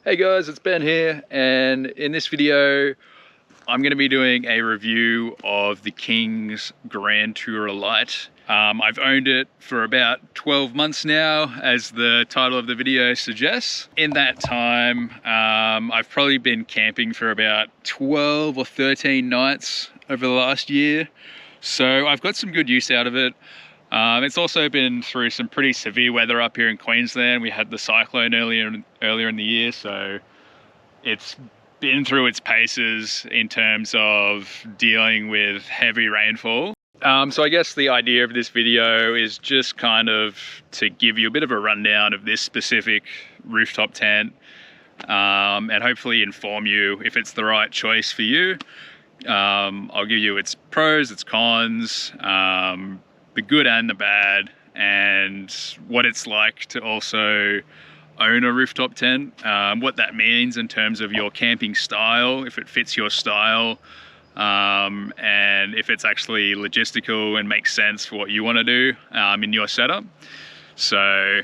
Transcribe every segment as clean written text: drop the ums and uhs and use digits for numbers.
Hey guys, it's Ben here, and in this video I'm going to be doing a review of the King's Grand Tourer Lite. I've owned it for about 12 months now, as the title of the video suggests. In that time, I've probably been camping for about 12 or 13 nights over the last year, so I've got some good use out of it. It's also been through some pretty severe weather up here in Queensland. We had the cyclone earlier in the year, so it's been through its paces in terms of dealing with heavy rainfall. So I guess the idea of this video is just kind of to give you a bit of a rundown of this specific rooftop tent, and hopefully inform you if it's the right choice for you. I'll give you its pros, its cons, the good and the bad, and what it's like to also own a rooftop tent, what that means in terms of your camping style, if it fits your style, and if it's actually logistical and makes sense for what you want to do in your setup. So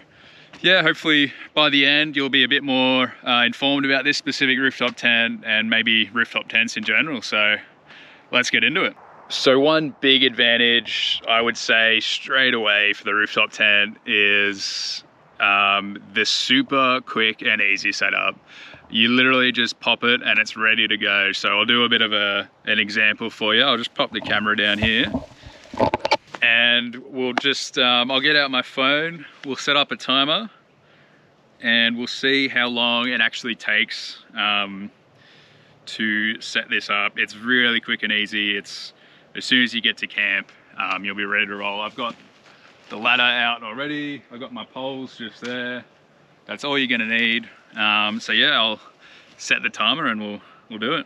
yeah, hopefully by the end you'll be a bit more informed about this specific rooftop tent and maybe rooftop tents in general. So let's get into it. So one big advantage I would say straight away for the rooftop tent is the super quick and easy setup. You literally just pop it and it's ready to go. So I'll do a bit of an example for you. I'll just pop the camera down here and we'll just, I'll get out my phone, we'll set up a timer and we'll see how long it actually takes to set this up. It's really quick and easy. It's as soon as you get to camp, you'll be ready to roll. I've got the ladder out already. I've got my poles just there. That's all you're gonna need. So yeah, I'll set the timer and we'll do it.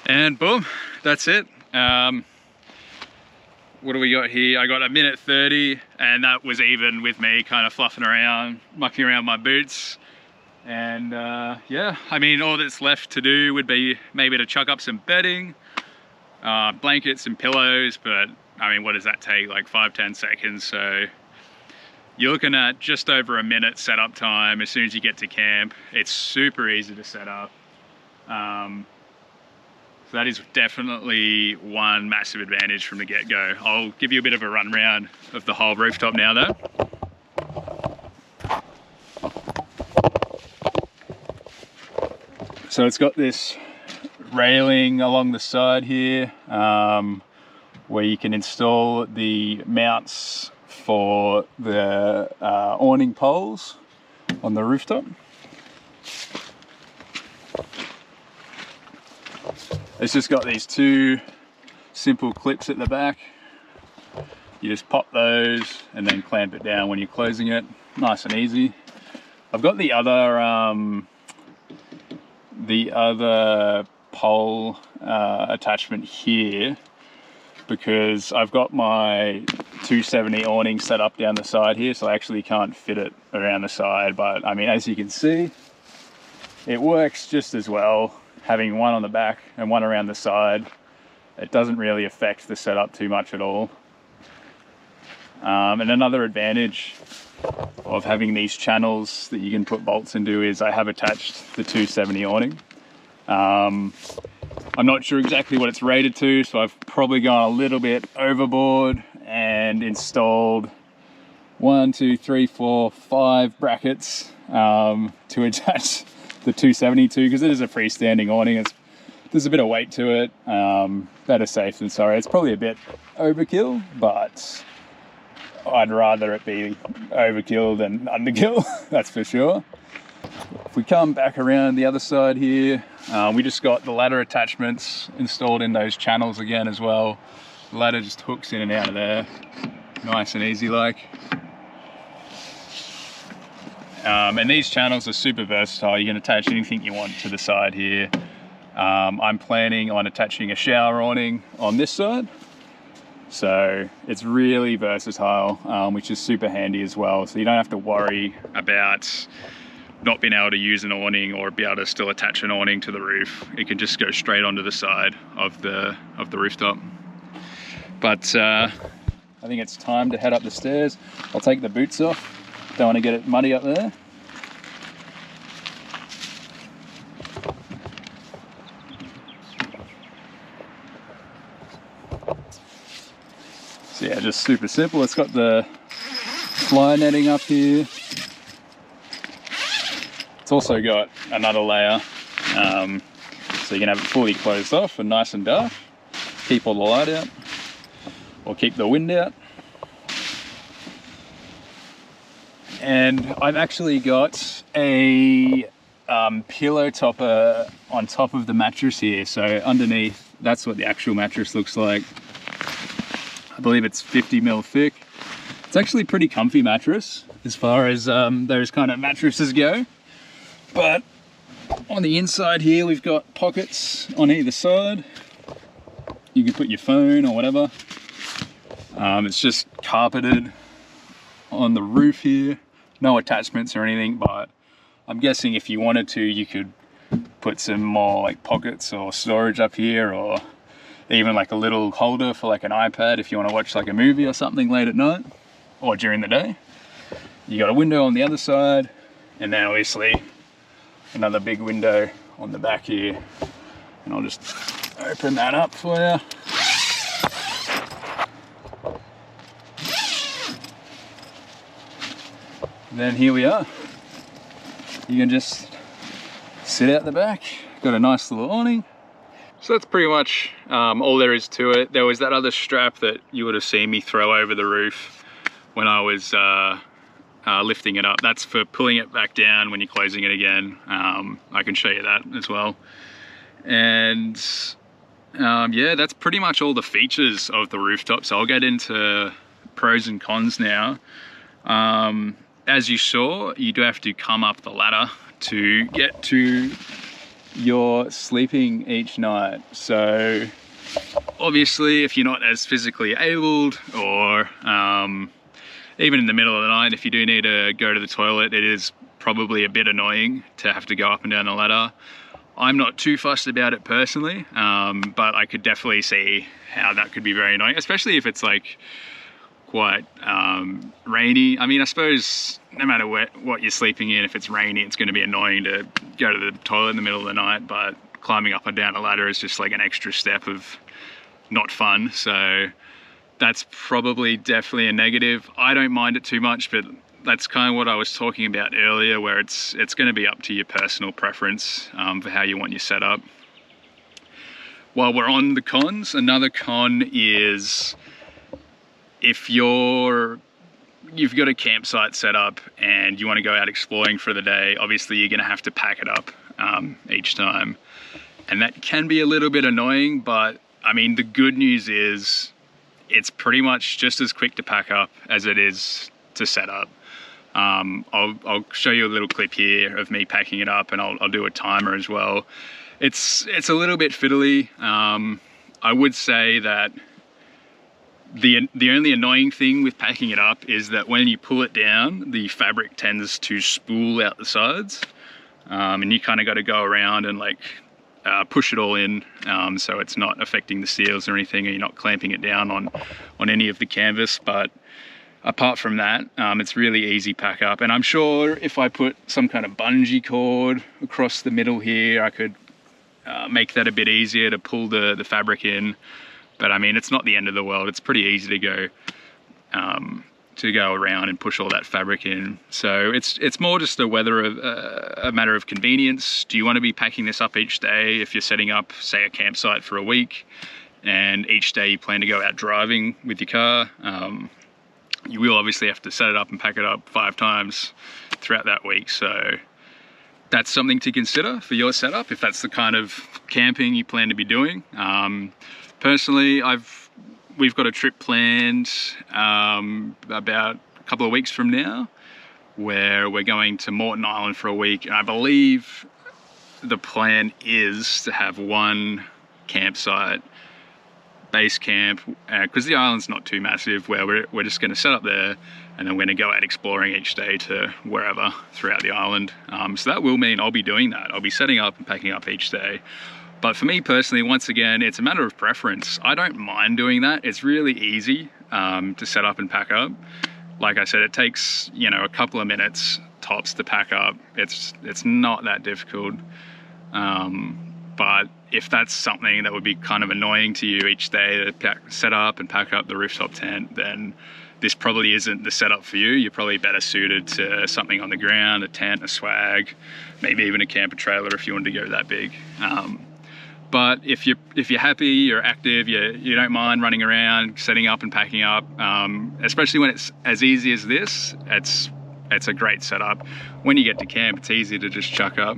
And boom, that's it. What do we got here? I got a minute 30, and that was even with me kind of fluffing around, mucking around my boots. And yeah, I mean, all that's left to do would be maybe to chuck up some bedding, blankets and pillows, but I mean, what does that take? Like 5-10 seconds. So you're looking at just over a minute setup time as soon as you get to camp. It's super easy to set up. So that is definitely one massive advantage from the get-go. I'll give you a bit of a run round of the whole rooftop now though. So it's got this railing along the side here, where you can install the mounts for the awning poles on the rooftop. It's just got these two simple clips at the back. You just pop those and then clamp it down when you're closing it. Nice and easy. I've got the other pole attachment here because I've got my 270 awning set up down the side here, so I actually can't fit it around the side. But I mean, as you can see, it works just as well having one on the back and one around the side. It doesn't really affect the setup too much at all. And another advantage of having these channels that you can put bolts into is I have attached the 270 awning. I'm not sure exactly what it's rated to, so I've probably gone a little bit overboard and installed 1, 2, 3, 4, 5 brackets to attach the 272, because it is a freestanding awning. There's a bit of weight to it. Better safe than sorry. It's probably a bit overkill, but I'd rather it be overkill than underkill, that's for sure. If we come back around the other side here, we just got the ladder attachments installed in those channels again as well. The ladder just hooks in and out of there, nice and easy like. And these channels are super versatile. You can attach anything you want to the side here. I'm planning on attaching a shower awning on this side. So it's really versatile, which is super handy as well. So you don't have to worry about not been able to use an awning or be able to still attach an awning to the roof, it can just go straight onto the side of the rooftop. But I think it's time to head up the stairs. I'll take the boots off. Don't want to get it muddy up there. So yeah, just super simple. It's got the fly netting up here. It's also got another layer, so you can have it fully closed off and nice and dark. Keep all the light out, or keep the wind out. And I've actually got a pillow topper on top of the mattress here. So underneath, that's what the actual mattress looks like. I believe it's 50 mil thick. It's actually a pretty comfy mattress as far as those kind of mattresses go. But on the inside here, we've got pockets on either side. You can put your phone or whatever. It's just carpeted on the roof here. No attachments or anything, but I'm guessing if you wanted to, you could put some more like pockets or storage up here, or even like a little holder for like an iPad if you want to watch like a movie or something late at night or during the day. You got a window on the other side, and then obviously another big window on the back here. And I'll just open that up for you. And then here we are. You can just sit out the back. Got a nice little awning. So that's pretty much all there is to it. There was that other strap that you would have seen me throw over the roof when I was lifting it up. That's for pulling it back down when you're closing it again. I can show you that as well. And yeah, that's pretty much all the features of the rooftop. So I'll get into pros and cons now. As you saw, you do have to come up the ladder to get to your sleeping each night. So obviously if you're not as physically abled, or even in the middle of the night, if you do need to go to the toilet, it is probably a bit annoying to have to go up and down the ladder. I'm not too fussed about it personally, but I could definitely see how that could be very annoying, especially if it's like quite rainy. I mean, I suppose no matter what you're sleeping in, if it's rainy, it's going to be annoying to go to the toilet in the middle of the night, but climbing up and down a ladder is just like an extra step of not fun. So that's probably definitely a negative. I don't mind it too much, but that's kind of what I was talking about earlier, where it's going to be up to your personal preference for how you want your setup. While we're on the cons, another con is if you've got a campsite set up and you want to go out exploring for the day, obviously you're going to have to pack it up each time. And that can be a little bit annoying, but I mean, the good news is it's pretty much just as quick to pack up as it is to set up. I'll show you a little clip here of me packing it up, and I'll do a timer as well. It's a little bit fiddly. I would say that the only annoying thing with packing it up is that when you pull it down, the fabric tends to spool out the sides, and you kind of got to go around and like push it all in, so it's not affecting the seals or anything, and you're not clamping it down on any of the canvas. But apart from that, it's really easy pack up. And I'm sure if I put some kind of bungee cord across the middle here, I could make that a bit easier to pull the fabric in. But I mean, it's not the end of the world. It's pretty easy to go around and push all that fabric in. So it's more just a matter of convenience. Do you want to be packing this up each day if you're setting up, say, a campsite for a week, and each day you plan to go out driving with your car? You will obviously have to set it up and pack it up 5 times throughout that week. So that's something to consider for your setup if that's the kind of camping you plan to be doing. Personally, we've got a trip planned about a couple of weeks from now, where we're going to Moreton Island for a week, and I believe the plan is to have one campsite base camp, because the island's not too massive, where we're just going to set up there, and then we're going to go out exploring each day to wherever throughout the island. So that will mean I'll be doing that. I'll be setting up and packing up each day. But for me personally, once again, it's a matter of preference. I don't mind doing that. It's really easy to set up and pack up. Like I said, it takes, you know, a couple of minutes tops to pack up. It's not that difficult. But if that's something that would be kind of annoying to you each day to set up and pack up the rooftop tent, then this probably isn't the setup for you. You're probably better suited to something on the ground, a tent, a swag, maybe even a camper trailer if you want to go that big. But if you're happy, you're active, you don't mind running around, setting up and packing up, especially when it's as easy as this, it's a great setup. When you get to camp, it's easy to just chuck up.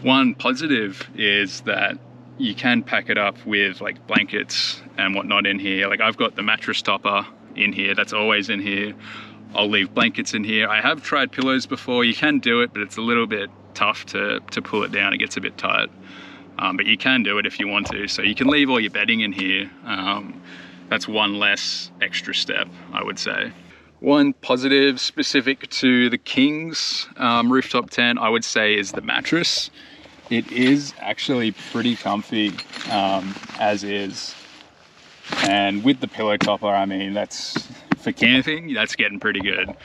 One positive is that you can pack it up with like blankets and whatnot in here. Like I've got the mattress topper in here, that's always in here. I'll leave blankets in here. I have tried pillows before. You can do it, but it's a little bit tough to pull it down. It gets a bit tight. But you can do it if you want to. So you can leave all your bedding in here. That's one less extra step, I would say. One positive specific to the King's rooftop tent, I would say, is the mattress. It is actually pretty comfy as is. And with the pillow topper, I mean, that's for camping, that's getting pretty good.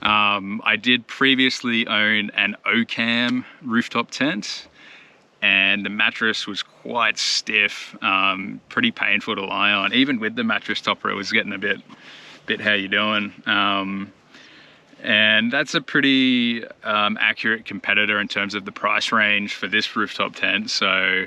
I did previously own an OCAM rooftop tent, and the mattress was quite stiff, pretty painful to lie on. Even with the mattress topper, it was getting a bit how you doing. And that's a pretty accurate competitor in terms of the price range for this rooftop tent. So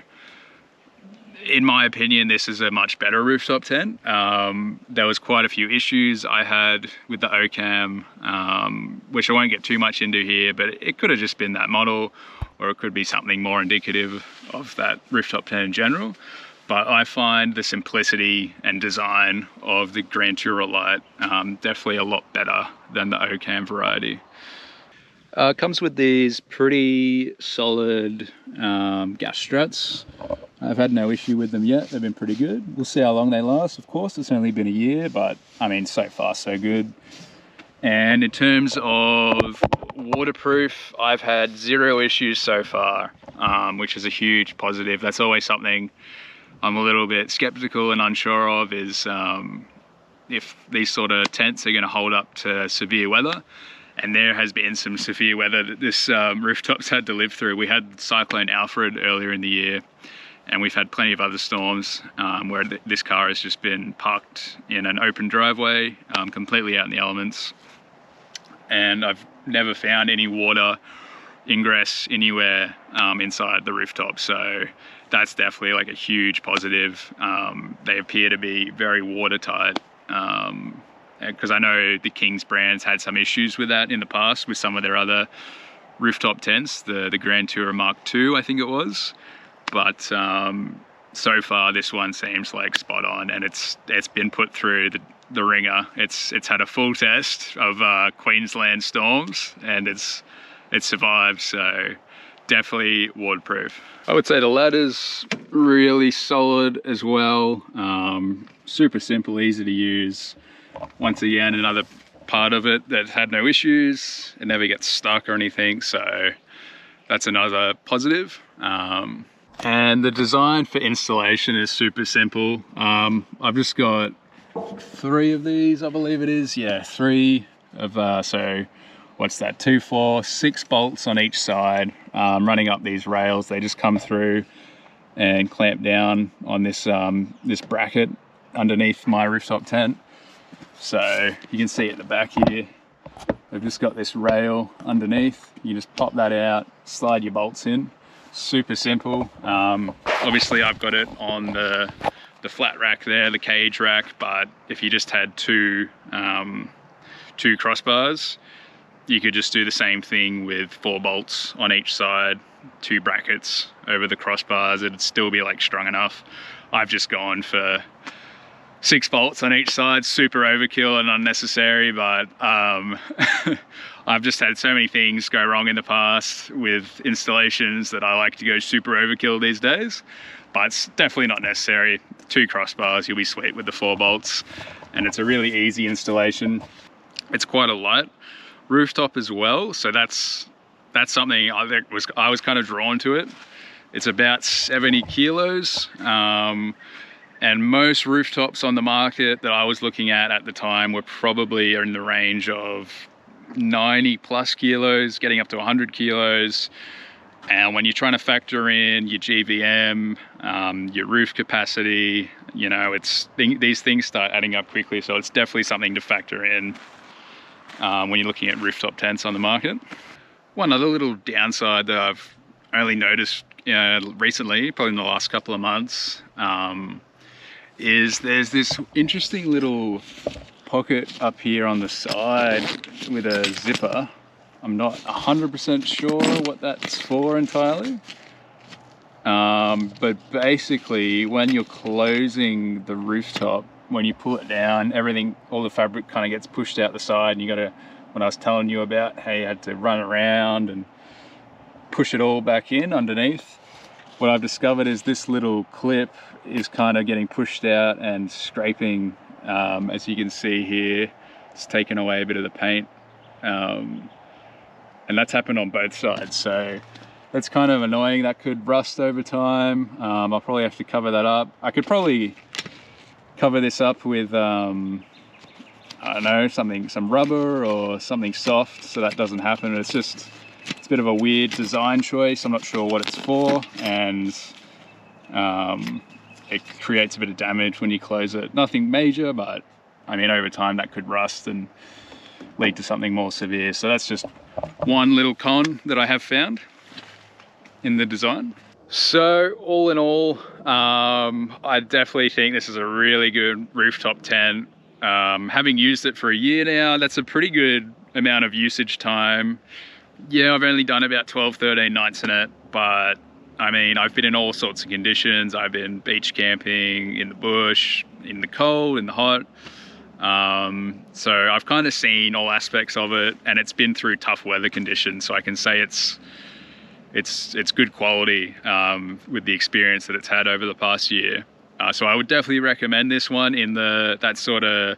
in my opinion, this is a much better rooftop tent. There was quite a few issues I had with the OCAM, which I won't get too much into here, but it could have just been that model, or it could be something more indicative of that rooftop tent in general. But I find the simplicity and design of the Grand Tourer Lite definitely a lot better than the OCAM variety. Comes with these pretty solid gas struts. I've had no issue with them yet. They've been pretty good. We'll see how long they last, of course. It's only been a year, but I mean, so far so good. And in terms of waterproof, I've had 0 issues so far, which is a huge positive. That's always something I'm a little bit skeptical and unsure of, is if these sort of tents are going to hold up to severe weather. And there has been some severe weather that this rooftop's had to live through. We had Cyclone Alfred earlier in the year, and we've had plenty of other storms where this car has just been parked in an open driveway, completely out in the elements. And I've never found any water ingress anywhere inside the rooftop. So that's definitely like a huge positive. They appear to be very watertight, because I know the King's brands had some issues with that in the past with some of their other rooftop tents, the Grand Tourer Mark II, I think it was. But so far this one seems like spot on, and it's been put through the ringer. It's had a full test of Queensland storms, and it's survived. So definitely waterproof. I would say the ladder's really solid as well. Super simple, easy to use. Once again, another part of it that had no issues. It never gets stuck or anything, so that's another positive. And the design for installation is super simple. I've just got 3 of these, I believe it is. Yeah, 3 of, so what's that, 2, 4, 6 bolts on each side, running up these rails. They just come through and clamp down on this this bracket underneath my rooftop tent. So you can see at the back here, I've just got this rail underneath. You just pop that out, slide your bolts in. Super simple. Obviously I've got it on the flat rack there, the cage rack, but if you just had 2 crossbars, you could just do the same thing with 4 bolts on each side, 2 brackets over the crossbars. It'd still be like strong enough. I've just gone for 6 bolts on each side. Super overkill and unnecessary, but I've just had so many things go wrong in the past with installations that I like to go super overkill these days, but it's definitely not necessary. 2 crossbars, you'll be sweet with the 4 bolts, and it's a really easy installation. It's quite a light rooftop as well, so that's something I was kind of drawn to it. It's about 70 kilos, and most rooftops on the market that I was looking at the time were probably in the range of 90 plus kilos, getting up to 100 kilos. And when you're trying to factor in your GVM, your roof capacity, you know, these things start adding up quickly. So it's definitely something to factor in when you're looking at rooftop tents on the market. One other little downside that I've only noticed recently, probably in the last couple of months, is there's this interesting little pocket up here on the side with a zipper. I'm not 100% sure what that's for entirely. But basically when you're closing the rooftop, when you pull it down, everything, all the fabric kind of gets pushed out the side, and you got to, when I was telling you about how you had to run around and push it all back in underneath, what I've discovered is this little clip is kind of getting pushed out and scraping, as you can see here. It's taken away a bit of the paint, and that's happened on both sides, so that's kind of annoying. That could rust over time. I'll probably have to cover that up. I could probably cover this up with I don't know, some rubber or something soft so that doesn't happen. It's a bit of a weird design choice. I'm not sure what it's for, and it creates a bit of damage when you close it. Nothing major, but I mean, over time that could rust and lead to something more severe. So that's just one little con that I have found in the design. So all in all, I definitely think this is a really good rooftop tent. Having used it for a year now, that's a pretty good amount of usage time. Yeah, I've only done about 12, 13 nights in it, but I mean, I've been in all sorts of conditions. I've been beach camping, in the bush, in the cold, in the hot. So I've kind of seen all aspects of it, and it's been through tough weather conditions. So I can say it's good quality, with the experience that it's had over the past year. So I would definitely recommend this one in that sort of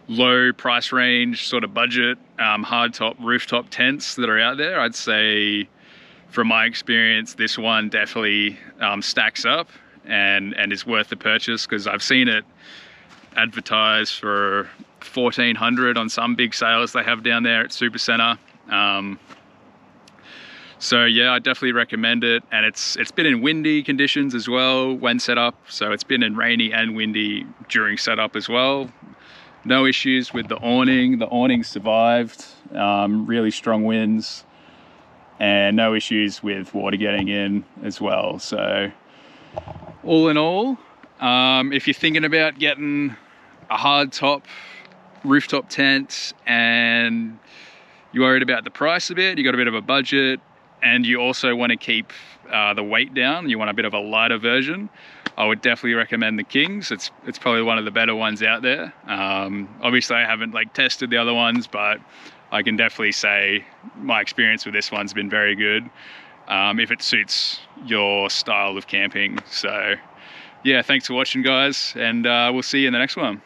low price range, sort of budget, hardtop rooftop tents that are out there. I'd say, from my experience, this one definitely stacks up and is worth the purchase, because I've seen it advertised for $1,400 on some big sales they have down there at Supercenter. So yeah, I definitely recommend it. And it's been in windy conditions as well when set up. So it's been in rainy and windy during setup as well. No issues with the awning. The awning survived, really strong winds, and no issues with water getting in as well. So all in all, if you're thinking about getting a hard top rooftop tent and you're worried about the price a bit, you got a bit of a budget, and you also want to keep the weight down, you want a bit of a lighter version, I would definitely recommend the Kings. It's probably one of the better ones out there. Obviously I haven't tested the other ones, but I can definitely say my experience with this one's been very good, if it suits your style of camping. So yeah, thanks for watching guys, and we'll see you in the next one.